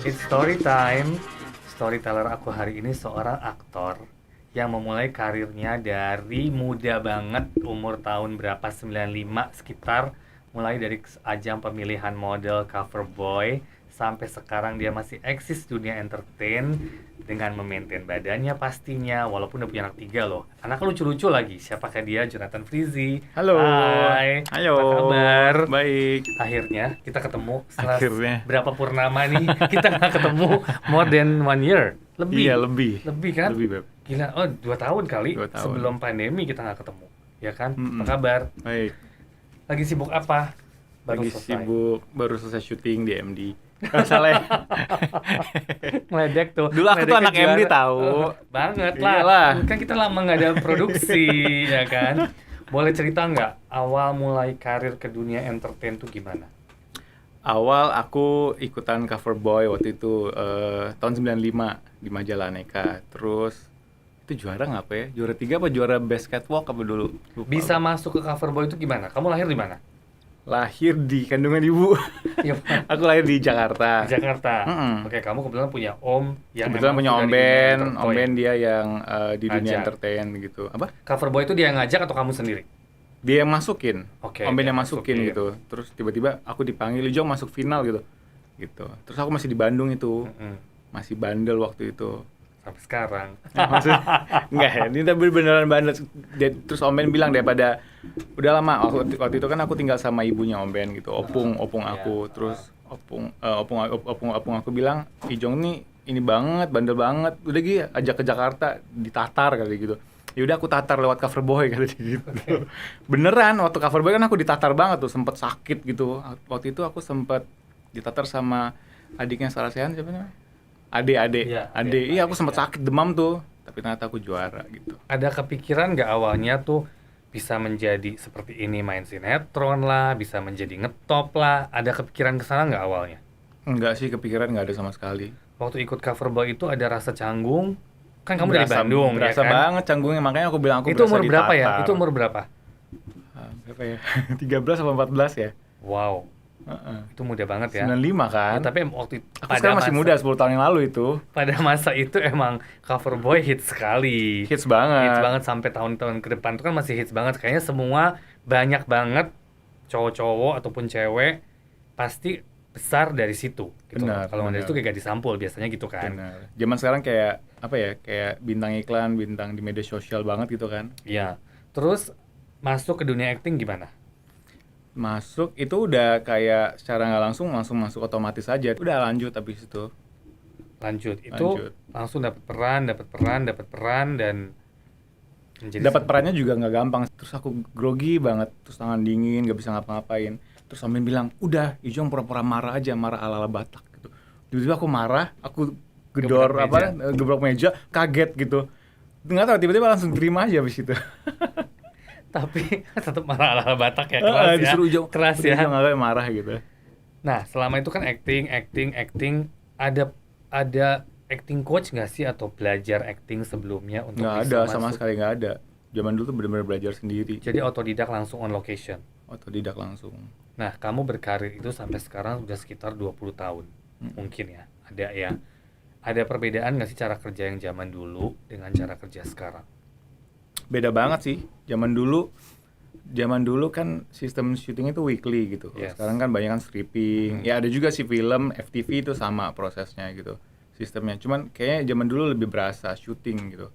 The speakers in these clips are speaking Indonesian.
It's story time. Storyteller aku hari ini seorang aktor yang memulai karirnya dari muda banget, umur tahun berapa, 95 sekitar, mulai dari ajang pemilihan model cover boy sampai sekarang dia masih eksis dunia entertain dengan memaintain badannya pastinya, walaupun udah punya anak 3 loh. Anaknya lucu-lucu lagi. Siapakah dia? Jonathan Frizzy. Halo. Hai. Ayo. Apa kabar? Baik. Akhirnya kita ketemu setelah Akhirnya. berapa purnama nih kita nggak ketemu more than 1 year. Lebih. Iya, lebih. Lebih kan? Lebih, Beb. Gila, oh 2 tahun kali 2 tahun. sebelum pandemi kita nggak ketemu. Ya kan? Mm-mm. Apa kabar? Baik. Lagi sibuk apa? Baru Lagi selesai. sibuk, baru selesai syuting di MD. Salah ya? Ngeledek tuh. Dulu aku tuh Ngeledeknya anak MD juara. tahu. Banget Iyalah. lah. Kan kita lama nggak ada produksi, ya kan? Boleh cerita nggak awal mulai karir ke dunia entertain tuh gimana? Awal aku ikutan cover boy waktu itu tahun 95 di majalah Aneka. Terus itu juara nggak apa ya? Juara 3 apa juara best catwalk apa dulu? Lupa. Bisa masuk ke cover boy itu gimana? Kamu lahir di mana? Lahir di kandungan ibu. Ya, Aku lahir di Jakarta. di Jakarta. Mm-mm. Oke, kamu kebetulan punya om yang Kebetulan emang punya sudah Om di dunia Ben, entertain. Om Ben dia yang di dunia Ngajak. entertain gitu. Apa? Cover boy itu dia yang ngajak atau kamu sendiri? Dia yang masukin. Oke, Om Ben dia yang masukin masukin. gitu. Terus tiba-tiba aku dipanggil, Jong masuk final gitu. Gitu. Terus aku masih di Bandung itu. Mm-mm. Masih bandel waktu itu. Sampai sekarang. Maksudnya enggak ya, ini tapi beneran bandel. Terus Om Ben bilang daripada udah lama waktu itu kan aku tinggal sama ibunya Om Ben gitu. Opung aku. Terus opung aku bilang, "Ijong nih ini banget, bandel banget. Udah Gi, ajak ke Jakarta ditatar," kali gitu. Ya udah aku tatar lewat cover boy kali gitu. Beneran waktu cover boy kan aku ditatar banget tuh, sempet sakit gitu. Waktu itu aku sempet ditatar sama adiknya Sarah Sehan, siapa namanya? Ade. Iya, Iya, aku sempet iya. sakit demam tuh, tapi ternyata aku juara gitu. Ada kepikiran nggak awalnya tuh bisa menjadi seperti ini, main sinetron lah, bisa menjadi ngetop lah. Ada kepikiran ke sana nggak awalnya? Enggak sih, kepikiran nggak ada sama sekali. Waktu ikut cover boy itu ada rasa canggung. Kan kamu dari Bandung, berasa ya kan? banget canggungnya, makanya aku bilang aku Itu berasa umur berapa ya? ditatar. Itu umur berapa? Berapa ya? 13 apa 14 ya? Wow, Heeh. itu muda banget ya. 95 Ya, kan? tapi waktu Aku sekarang masih muda, 10 tahun yang lalu itu. pada masa itu emang cover boy hits sekali. Hits banget. Hits banget sampai tahun-tahun ke depan itu kan masih hits banget. Kayaknya semua banyak banget cowok-cowok ataupun cewek pasti besar dari situ gitu. Benar, Kalau dari benar. situ kayak gadis sampul biasanya gitu kan. Benar. Zaman sekarang kayak apa ya? Kayak bintang iklan, bintang di media sosial banget gitu kan. Iya. Terus masuk ke dunia acting gimana? Masuk itu udah kayak secara nggak langsung masuk otomatis aja. Udah lanjut habis itu. Lanjut. Itu Lanjut. langsung dapat peran dan menjadi Dapat perannya juga nggak gampang. Terus aku grogi banget, terus tangan dingin, nggak bisa ngapa-ngapain. Terus Om Ben bilang, udah Ijong pura-pura marah aja, marah ala-ala Batak gitu. Tiba-tiba aku marah, aku gedor gebrok meja, kaget gitu. Nggak tahu, tiba-tiba langsung terima aja habis itu. tapi tetap marah ala Batak ya, keras ya. Disuruh Ijong, Keras ya. Ijong agak marah gitu. Nah, selama itu kan acting, ada acting coach nggak sih atau belajar acting sebelumnya untuk Nggak bisa ada, sama masuk? sekali nggak ada. Zaman dulu tuh benar-benar belajar sendiri, Jadi otodidak langsung on location. otodidak langsung. Nah, kamu berkarir itu sampai sekarang sudah sekitar 20 tahun. Mungkin ya, ada ya. Ada perbedaan nggak sih cara kerja yang zaman dulu dengan cara kerja sekarang? Beda banget sih. Zaman dulu kan sistem syuting itu weekly gitu. Kalau Yes. sekarang kan banyak kan stripping. Ya ada juga sih film, FTV itu sama prosesnya gitu. Sistemnya. Cuman kayaknya zaman dulu lebih berasa syuting gitu.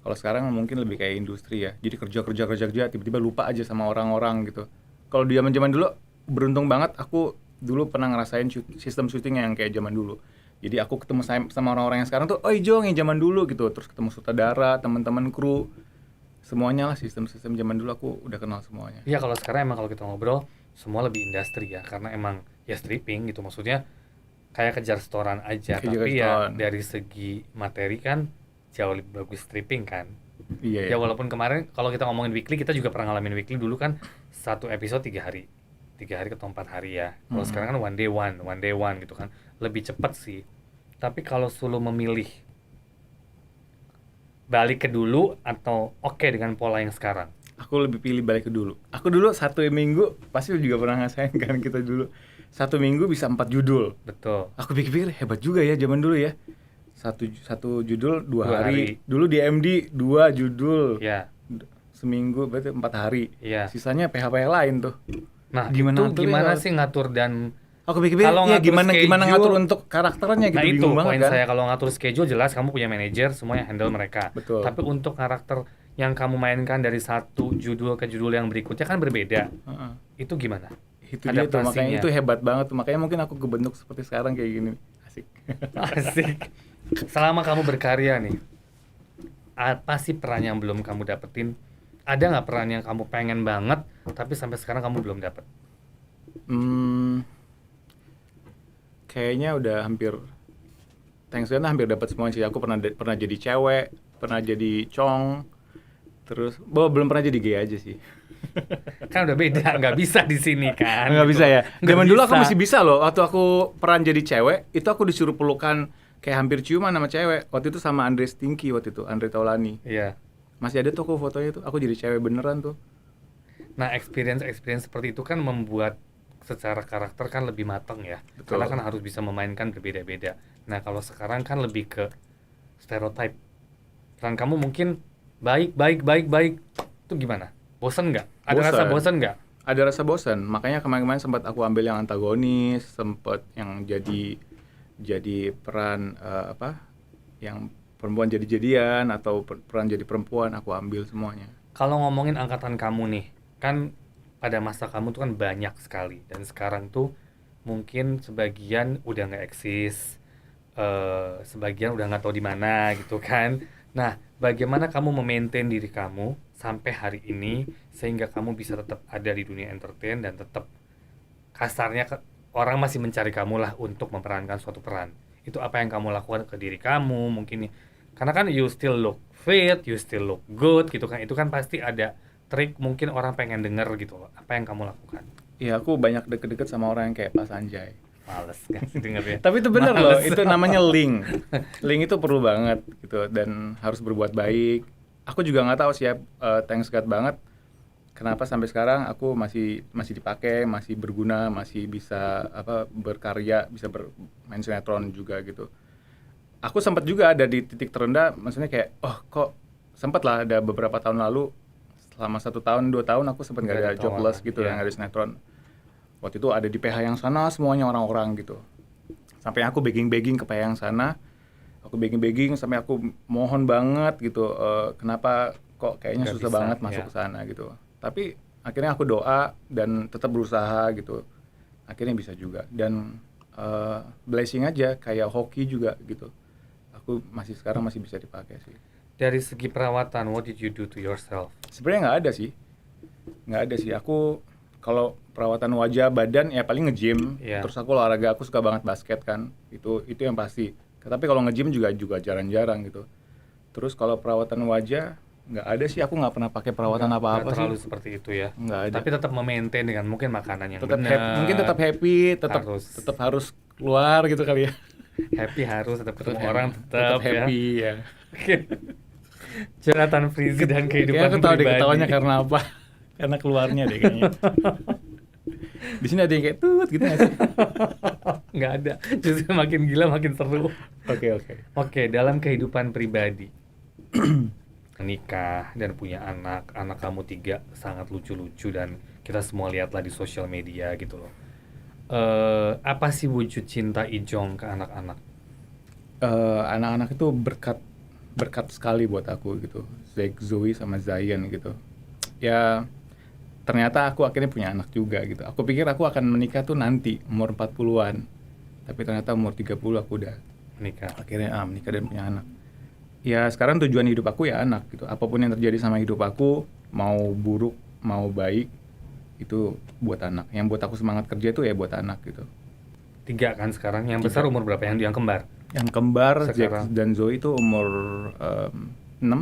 Kalau sekarang mungkin lebih kayak industri ya. Jadi kerja tiba-tiba lupa aja sama orang-orang gitu. Kalau di zaman dulu beruntung banget aku dulu pernah ngerasain sistem syuting yang kayak zaman dulu. Jadi aku ketemu sama orang-orang yang sekarang tuh, "Oh, Jong yang zaman dulu" gitu. Terus ketemu sutradara, teman-teman kru. Semuanya lah sistem-sistem zaman dulu aku udah kenal semuanya. Iya, kalau sekarang emang kalau kita ngobrol semua lebih industri ya, karena emang ya stripping gitu, maksudnya kayak kejar setoran aja. Kejar Tapi ya setoran. dari segi materi kan jauh lebih bagus stripping kan. Iya Ya ya. walaupun kemarin kalau kita ngomongin weekly, kita juga pernah ngalamin weekly dulu kan satu episode 3 hari atau 4 hari ya. Kalau sekarang kan one day one gitu kan, lebih cepat sih. Tapi kalau selalu memilih balik ke dulu atau oke dengan pola yang sekarang? Aku lebih pilih balik ke dulu. Aku dulu 1 minggu, pasti lu juga pernah ngerasain kan, kita dulu 1 minggu bisa 4 judul. Betul. Aku pikir-pikir hebat juga ya zaman dulu ya. Satu judul 2 hari.2 hari. Dulu di MD 2 judul. Ya. Seminggu berarti 4 hari. Iya. Sisanya PH lain tuh. Nah, Gimana itu aturnya gimana kalau- sih ngatur dan Aku pikir-pikir kalau ya ngatur gimana schedule- ngatur untuk karakternya gitu, nah itu bingung banget poin kan. saya, kalau ngatur schedule jelas kamu punya manajer semua yang handle mereka. Betul. Tapi untuk karakter yang kamu mainkan dari satu judul ke judul yang berikutnya kan berbeda. Heeh. Itu gimana? Itu dia tuh, makanya Adaptasinya. itu hebat banget tuh. Makanya mungkin aku kebentuk seperti sekarang kayak gini. Asik. Asik. Selama kamu berkarya nih, apa sih peran yang belum kamu dapetin? Ada nggak peran yang kamu pengen banget tapi sampai sekarang kamu belum dapet? Kayaknya udah hampir, thanks God hampir dapat semua sih. Aku pernah jadi cewek, pernah jadi cong, terus belum pernah jadi gay aja sih. Kan udah beda, nggak bisa di sini kan. Nggak bisa ya. Nggak Zaman dulu aku bisa. masih bisa loh. Waktu aku peran jadi cewek, itu aku disuruh pelukan kayak hampir ciuman sama cewek. Waktu itu sama Andre Stinky waktu itu, Andre Taulani. Iya. Masih ada tuh aku fotonya tuh. Aku jadi cewek beneran tuh. Nah, experience seperti itu kan membuat secara karakter kan lebih matang ya. Betul. Karena kan harus bisa memainkan berbeda-beda. Nah, kalau sekarang kan lebih ke stereotype. Peran kamu mungkin baik. Itu gimana? Bosen nggak? Ada Bosen. rasa bosen nggak? Ada rasa bosan. Makanya kemarin-kemarin sempat aku ambil yang antagonis, sempat yang jadi peran yang perempuan jadi-jadian atau peran jadi perempuan, aku ambil semuanya. Kalau ngomongin angkatan kamu nih, kan pada masa kamu tuh kan banyak sekali. Dan sekarang tuh mungkin sebagian udah nggak eksis, sebagian udah nggak tahu di mana gitu kan. Nah, bagaimana kamu memaintain diri kamu sampai hari ini sehingga kamu bisa tetap ada di dunia entertain dan tetap kasarnya orang masih mencari kamu lah untuk memerankan suatu peran. Itu apa yang kamu lakukan ke diri kamu mungkin karena kan you still look fit, you still look good gitu kan. Itu kan pasti ada trik mungkin orang pengen denger gitu loh. Apa yang kamu lakukan? Iya, aku banyak deket-deket sama orang yang kayak Pak Sanjay. Males gak sih dengernya? Tapi itu bener loh, Males. itu namanya link. Link itu perlu banget gitu dan harus berbuat baik. Aku juga nggak tahu sih ya, thanks God banget. Kenapa sampai sekarang aku masih dipakai, masih berguna, masih bisa berkarya, bisa bermain sinetron juga gitu. Aku sempat juga ada di titik terendah, maksudnya kayak, oh kok sempat lah ada beberapa tahun lalu, selama 1 tahun 2 tahun aku sempat nggak ada Nggak ada jobless tawaran, gitu, iya. yang ada sinetron. Waktu itu ada di PH yang sana semuanya orang-orang gitu. Sampai aku begging ke PH yang sana, aku begging sampai aku mohon banget gitu, kenapa kok kayaknya Nggak susah bisa, banget masuk iya. ke sana gitu. Tapi akhirnya aku doa dan tetap berusaha gitu. Akhirnya bisa juga dan blessing aja kayak hoki juga gitu. Aku sekarang masih bisa dipakai sih. Dari segi perawatan, what did you do to yourself? Sebenarnya nggak ada sih. Aku kalau perawatan wajah badan ya paling nge-gym. Iya. Terus aku olahraga, aku suka banget basket kan. Itu yang pasti. Tapi kalau nge-gym juga jarang-jarang gitu. Terus kalau perawatan wajah nggak ada sih. Aku nggak pernah pakai perawatan Nggak apa-apa sih. terlalu seperti itu ya. Nggak ada. Tapi tetap memaintain dengan mungkin makanan yang Tetap benar. happy, mungkin tetap happy, tetap harus keluar gitu kali ya. Happy harus tetap ketemu Tetap orang happy. tetap ya. Happy ya. Oke. Jonathan Frizzy dan kehidupan Kayaknya aku tahu deh pribadi. ketawanya karena apa. Karena keluarnya deh kayaknya. Di sini ada yang kayak tut gitu nggak sih? Nggak ada. Justru makin gila makin seru. Oke. Oke, dalam kehidupan pribadi. Menikah dan punya anak kamu 3 sangat lucu-lucu dan kita semua lihatlah di sosial media gitu loh. Apa sih wujud cinta Ijong ke anak-anak? Anak-anak itu berkat sekali buat aku gitu. Zoe sama Zion gitu. Ya ternyata aku akhirnya punya anak juga gitu. Aku pikir aku akan menikah tuh nanti umur 40-an. Tapi ternyata umur 30 aku udah Menikah. akhirnya menikah dan punya anak. Ya sekarang tujuan hidup aku ya anak gitu. Apapun yang terjadi sama hidup aku, mau buruk, mau baik, itu buat anak. Yang buat aku semangat kerja itu ya buat anak gitu. 3 kan sekarang. Yang besar umur berapa? Yang kembar? Yang kembar Sekarang. Jack dan Zoe itu umur 6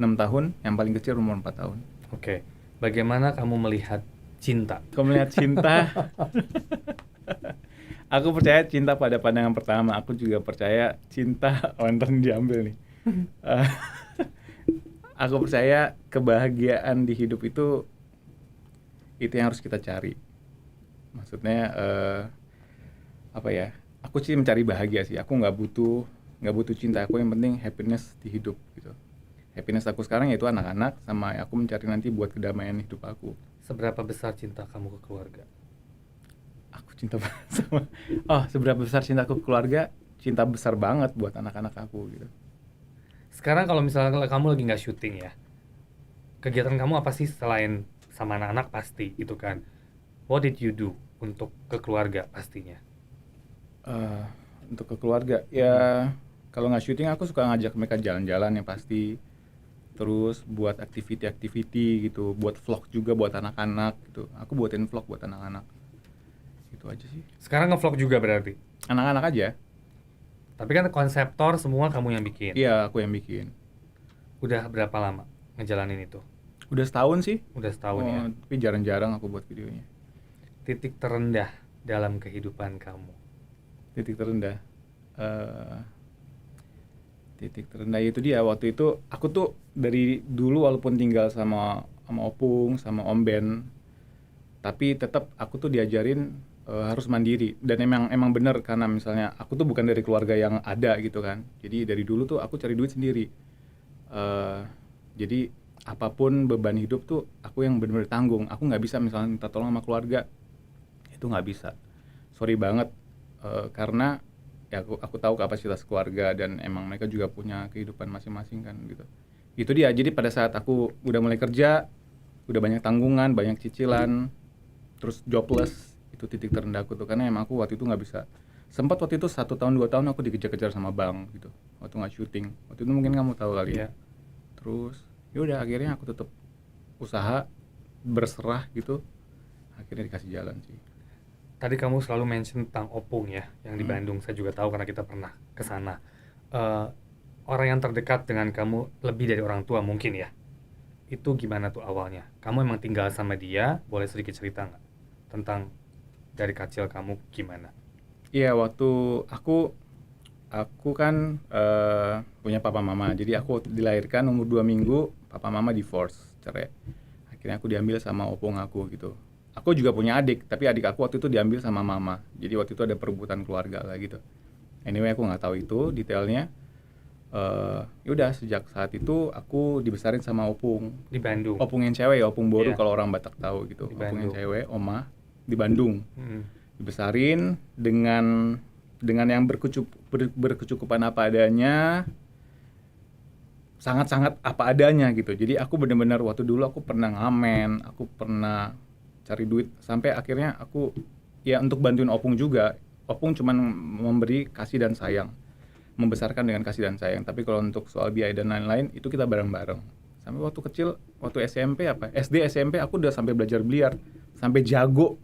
tahun, yang paling kecil umur 4 tahun. Oke. Bagaimana kamu melihat cinta? Kalau melihat cinta, aku percaya cinta pada pandangan pertama. Aku juga percaya cinta, ntar diambil nih. Aku percaya kebahagiaan di hidup itu yang harus kita cari. Maksudnya apa ya? Aku sih mencari bahagia sih. Aku nggak butuh cinta. Aku yang penting happiness di hidup gitu. Happiness aku sekarang yaitu anak-anak, sama aku mencari nanti buat kedamaian hidup aku. Seberapa besar cinta kamu ke keluarga? Aku cinta banget sama. Oh, seberapa besar cintaku ke keluarga? Cinta besar banget buat anak-anak aku gitu. Sekarang kalau misalnya kamu lagi nggak syuting ya, kegiatan kamu apa sih selain sama anak-anak pasti itu kan? What did you do untuk ke keluarga pastinya? Eh, untuk ke keluarga ya, kalau nggak syuting aku suka ngajak mereka jalan-jalan yang pasti. Terus buat activity gitu, buat vlog juga buat anak-anak gitu. Aku buatin vlog buat anak-anak. Itu aja sih. Sekarang ngevlog juga berarti. Anak-anak aja. Tapi kan konseptor semua kamu yang bikin. Iya, aku yang bikin. Udah berapa lama ngejalanin itu? Udah setahun sih. Udah setahun ya. Tapi jarang-jarang aku buat videonya. Titik terendah dalam kehidupan kamu. Titik terendah. Eh, titik terendah itu dia waktu itu aku tuh dari dulu walaupun tinggal sama Opung sama Om Ben, tapi tetap aku tuh diajarin harus mandiri. Dan emang bener, karena misalnya aku tuh bukan dari keluarga yang ada gitu kan, jadi dari dulu tuh aku cari duit sendiri. Jadi apapun beban hidup tuh aku yang bener-bener tanggung. Aku nggak bisa misalnya minta tolong sama keluarga, itu nggak bisa, sorry banget. Karena ya aku tahu kapasitas keluarga dan emang mereka juga punya kehidupan masing-masing kan gitu. Itu dia. Jadi pada saat aku udah mulai kerja, udah banyak tanggungan, banyak cicilan, terus jobless, itu titik terendahku tuh. Karena emang aku waktu itu nggak bisa. Sempat waktu itu 1 tahun 2 tahun aku dikejar-kejar sama bank gitu waktu nggak syuting. Waktu itu mungkin kamu tahu kali ya. Terus yaudah akhirnya aku tetap usaha, berserah gitu, akhirnya dikasih jalan sih. Tadi kamu selalu mention tentang Opung ya, yang di Bandung. Saya juga tahu karena kita pernah ke sana. Orang yang terdekat dengan kamu lebih dari orang tua mungkin ya. Itu gimana tuh awalnya? Kamu emang tinggal sama dia? Boleh sedikit cerita nggak tentang dari kecil kamu gimana? Iya, waktu aku kan punya papa mama. Jadi aku dilahirkan umur 2 minggu, papa mama divorce, cerai. Akhirnya aku diambil sama opung aku gitu. Aku juga punya adik, tapi adik aku waktu itu diambil sama mama. Jadi waktu itu ada perebutan keluarga lah gitu. Anyway, aku nggak tahu itu detailnya. Yaudah sejak saat itu aku dibesarin sama opung. Di Bandung? Opung yang cewek ya, opung boru Iya. kalau orang Batak tahu gitu. Di Opung yang Bandung. cewek, oma di Bandung. Mm. Dibesarin dengan yang berkecukupan apa adanya, sangat-sangat apa adanya gitu. Jadi aku benar-benar waktu dulu aku pernah ngamen, aku pernah cari duit sampai akhirnya aku ya untuk bantuin opung juga. Opung cuman memberi kasih dan sayang, membesarkan dengan kasih dan sayang. Tapi kalau untuk soal biaya dan lain-lain itu kita bareng-bareng. Sampai waktu kecil, waktu SMP SD SMP aku udah sampai belajar biliar, sampai jago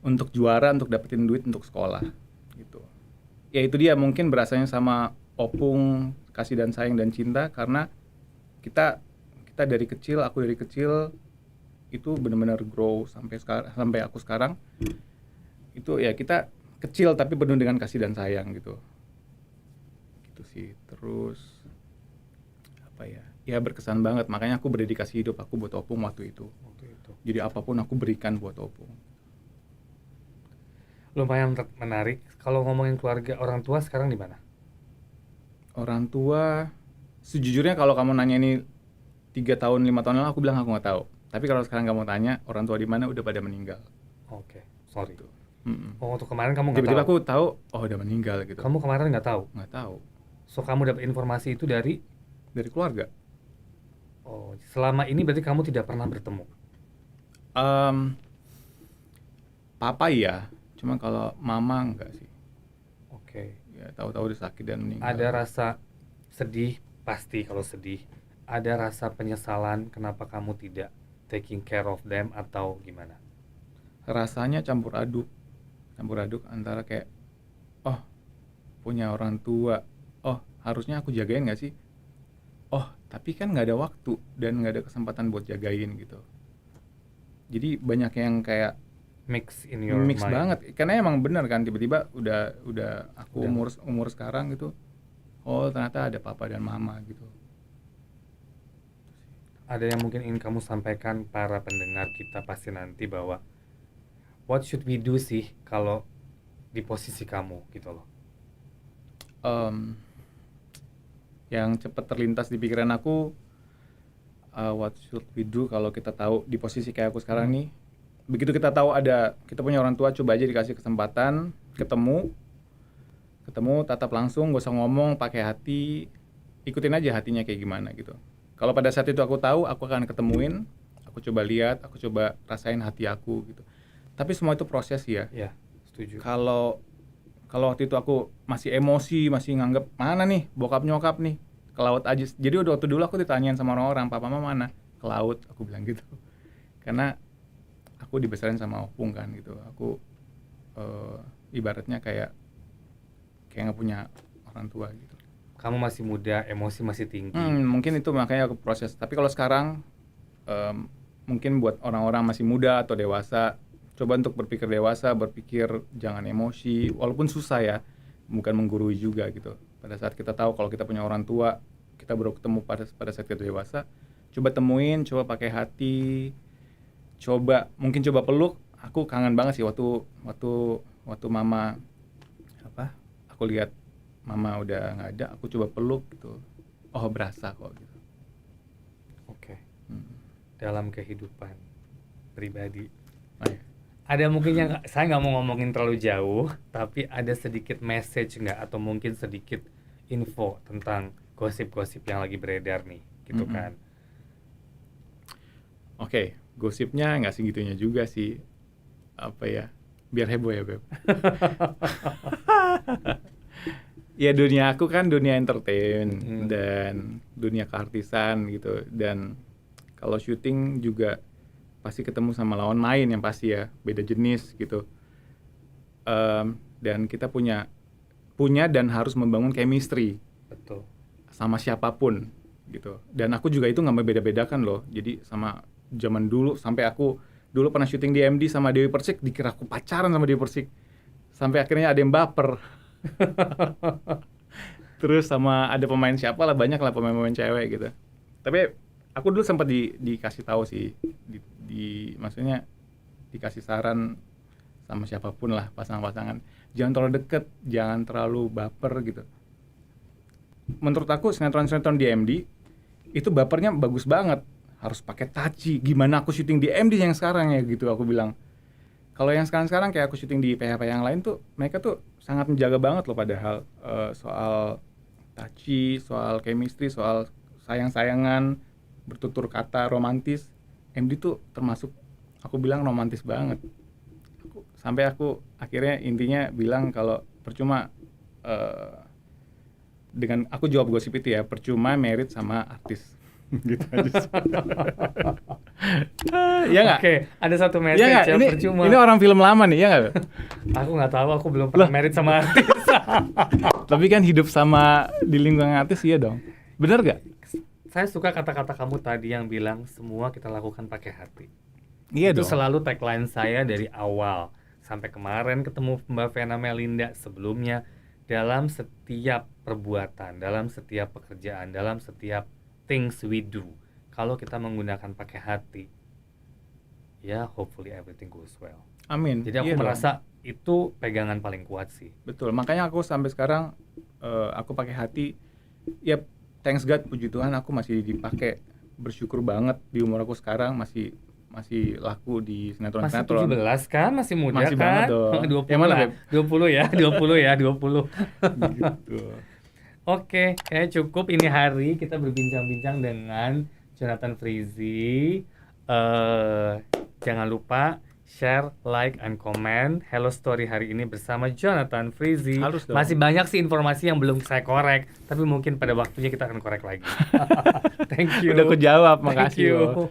untuk juara, untuk dapetin duit untuk sekolah gitu. Ya itu dia, mungkin berasanya sama opung kasih dan sayang dan cinta karena kita dari kecil, aku dari kecil itu benar-benar grow sampai sekarang, sampai aku sekarang itu ya kita kecil tapi penuh dengan kasih dan sayang gitu sih. Terus apa ya berkesan banget, makanya aku berdedikasi hidup aku buat opung waktu itu. Jadi apapun aku berikan buat opung. Lumayan menarik. Kalau ngomongin keluarga, orang tua sekarang di mana? Orang tua sejujurnya kalau kamu nanya ini 3 tahun 5 tahun lalu aku bilang aku nggak tahu. Tapi kalau sekarang kamu tanya orang tua di mana, udah pada meninggal. Oke, sorry. Gitu. Oh, untuk kemarin kamu nggak tahu? Tiba-tiba aku tahu, oh udah meninggal gitu. Kamu kemarin nggak tahu? Nggak tahu. So kamu dapat informasi itu dari keluarga. Oh, selama ini berarti kamu tidak pernah bertemu? Papa iya, cuma kalau mama enggak sih. Oke. Ya tahu-tahu udah sakit dan meninggal. Ada rasa sedih, pasti kalau sedih. Ada rasa penyesalan kenapa kamu tidak taking care of them atau gimana? Rasanya campur aduk antara kayak, oh punya orang tua, oh harusnya aku jagain nggak sih? Oh tapi kan nggak ada waktu dan nggak ada kesempatan buat jagain gitu. Jadi banyak yang kayak Mix in your mix mind. banget, karena emang bener kan tiba-tiba udah aku umur sekarang gitu, oh ternyata ada papa dan mama gitu ada yang mungkin ingin kamu sampaikan para pendengar kita pasti nanti bahwa what should we do sih kalau di posisi kamu gitu loh. Yang cepat terlintas di pikiran aku, what should we do kalau kita tahu di posisi kayak aku sekarang nih. Begitu kita tahu kita punya orang tua, coba aja dikasih kesempatan ketemu tatap langsung, gak usah ngomong, pakai hati, ikutin aja hatinya kayak gimana gitu. Kalau pada saat itu aku tahu, aku akan ketemuin, aku coba lihat, aku coba rasain hati aku gitu. Tapi semua itu proses ya. Ya, setuju. Kalau waktu itu aku masih emosi, masih nganggep mana nih bokap nyokap nih, ke laut aja. Jadi waktu dulu aku ditanyain sama orang-orang, papa mama mana? Ke laut, aku bilang gitu. Karena aku dibesarin sama opung kan gitu. Aku ibaratnya kayak nggak punya orang tua gitu. Kamu masih muda, emosi masih tinggi. Mungkin itu makanya aku proses. Tapi kalau sekarang mungkin buat orang-orang masih muda atau dewasa, coba untuk berpikir dewasa, berpikir jangan emosi, walaupun susah ya, bukan menggurui juga gitu. Pada saat kita tahu kalau kita punya orang tua, kita baru ketemu pada saat kita dewasa, coba temuin, coba pakai hati, mungkin coba peluk. Aku kangen banget sih waktu mama aku lihat mama udah nggak ada, aku coba peluk gitu. Oh, berasa kok gitu. Oke. Dalam kehidupan pribadi. Oh, ya. Ada mungkin yang saya nggak mau ngomongin terlalu jauh, tapi ada sedikit message nggak atau mungkin sedikit info tentang gosip-gosip yang lagi beredar nih, gitu kan? Oke, gosipnya nggak segitunya juga sih. Apa ya? Biar heboh ya, Beb. Ya dunia aku kan dunia entertain dan dunia keartisan gitu, dan kalau syuting juga pasti ketemu sama lawan main yang pasti ya beda jenis gitu, dan kita punya dan harus membangun chemistry. Betul. Sama siapapun gitu, dan aku juga itu nggak membeda-bedakan loh. Jadi sama zaman dulu, sampai aku dulu pernah syuting di MD sama Dewi Persik, dikira aku pacaran sama Dewi Persik, sampai akhirnya ada yang baper. Terus sama ada pemain siapa lah, banyak lah pemain-pemain cewek gitu. Tapi aku dulu sempat dikasih tahu sih, maksudnya dikasih saran sama siapapun lah, pasangan-pasangan, jangan terlalu deket, jangan terlalu baper gitu. Menurut aku sinetron-sinetron di MD itu bapernya bagus banget, harus pakai taci. Gimana aku syuting di MD yang sekarang ya gitu, aku bilang. Kalau yang sekarang kayak aku syuting di PH yang lain tuh, mereka tuh sangat menjaga banget loh, padahal soal taci, soal chemistry, soal sayang-sayangan, bertutur kata romantis. MD tuh termasuk, aku bilang romantis banget. Sampai aku akhirnya intinya bilang kalau percuma, dengan aku jawab gosip itu ya, percuma merit sama artis. Gitu aja. Ya nggak? Oke, ada satu message Ya yang ini, percuma. ini orang film lama nih, ya nggak? Aku nggak tahu, aku belum pernah merit sama artis. Tapi kan hidup sama di lingkungan artis, iya dong. Bener nggak? Saya suka kata-kata kamu tadi yang bilang semua kita lakukan pakai hati. Iya Itu dong. selalu tagline saya dari awal sampai kemarin ketemu Mbak Vena Melinda, sebelumnya. Dalam setiap perbuatan, dalam setiap pekerjaan, dalam setiap things we do, kalau kita menggunakan pakai hati, ya hopefully everything goes well. Amin. Jadi aku Iya merasa dong. itu pegangan paling kuat sih. Betul. Makanya aku sampai sekarang aku pakai hati. Ya, thanks God, puji Tuhan, aku masih dipakai. Bersyukur banget di umur aku sekarang masih laku di Masih sinetron-sinetron. 17 kan, masih muda Masih kan? banget dong. 20 Yang mana, lah. Beb? 20 ya, 20 ya, 20. Gitu. Oke, kayaknya cukup ini hari kita berbincang-bincang dengan Jonathan Frizzy. Jangan lupa share, like, and comment Hello Story hari ini bersama Jonathan Frizzy. Harus dong. Masih banyak sih informasi yang belum saya korek, tapi mungkin pada waktunya kita akan korek lagi. Thank you. Udah aku jawab, Thank makasih you. loh.